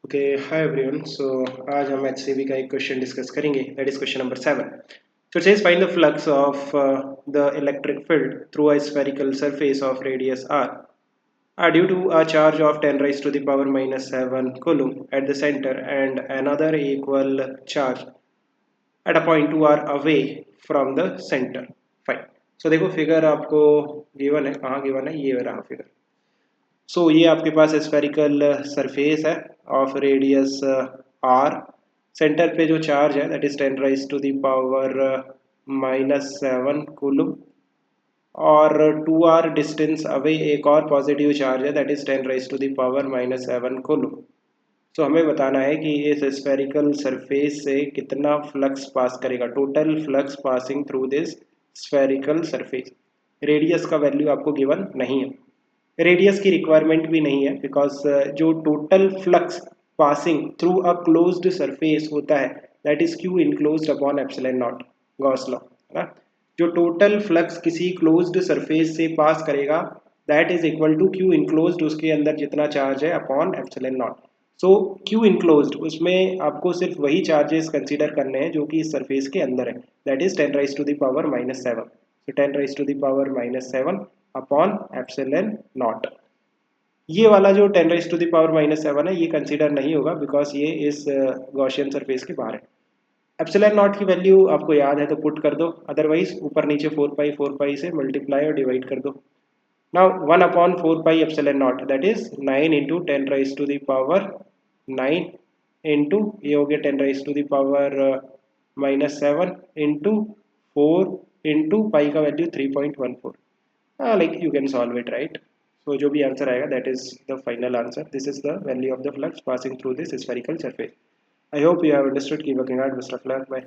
Okay hi everyone. सो आज हम HCV का एक क्वेश्चन डिस्कस करेंगे, that is question number 7. So it says find the flux of the electric field through a spherical surface of radius r due to a charge of 10 raised to the power minus 7 coulomb at the center and another equal charge at a point 2r away from the center. Fine. So देखो figure आपको given है, कहाँ given है, ये रहा figure. So ये आपके पास स्फेरिकल सरफेस है ऑफ रेडियस आर. सेंटर पे जो चार्ज है that is 10 raise to the power -7 coulomb और 2r डिस्टेंस अवे एक और पॉजिटिव चार्ज है that is 10 raise to the power -7 coulomb. So हमें बताना है कि इस स्फेरिकल सरफेस से कितना फ्लक्स पास करेगा, total flux passing through this spherical surface. Radius का वैल्यू आपको गिवन नहीं है, रेडियस की रिक्वायरमेंट भी नहीं है, बिकॉज जो total flux passing through a closed surface होता है that is Q enclosed upon epsilon naught, Gauss law है ना. जो टोटल फ्लक्स किसी क्लोज्ड सरफेस से पास करेगा that is equal to Q enclosed, उसके अंदर जितना चार्ज है upon epsilon naught. So Q enclosed उसमें आपको सिर्फ वही चार्जेस कंसीडर करने हैं जो कि इस सरफेस के अंदर है, that is 10 raise to the power -7. So 10 raise to the power -7 upon epsilon naught. ये वाला जो 10 राइज टू द पावर -7 है ये कंसीडर नहीं होगा बिकॉज ये इस गॉसियन सरफेस के बाहर है. एप्सिलॉन नॉट की वैल्यू आपको याद है तो पुट कर दो, अदरवाइज ऊपर नीचे 4 पाई से मल्टीप्लाई और डिवाइड कर दो. Now 1 upon 4 pi epsilon naught that is 9 into 10 raise to the power 9 into ये हो गया 10 raise to the power -7 into 4 into pi का value 3.14. Like you can solve it, right? So जो भी आंसर आएगा that is the final answer. This is the value of the flux passing through this spherical surface. I hope you have understood. Keep working hard. Best of luck. Bye.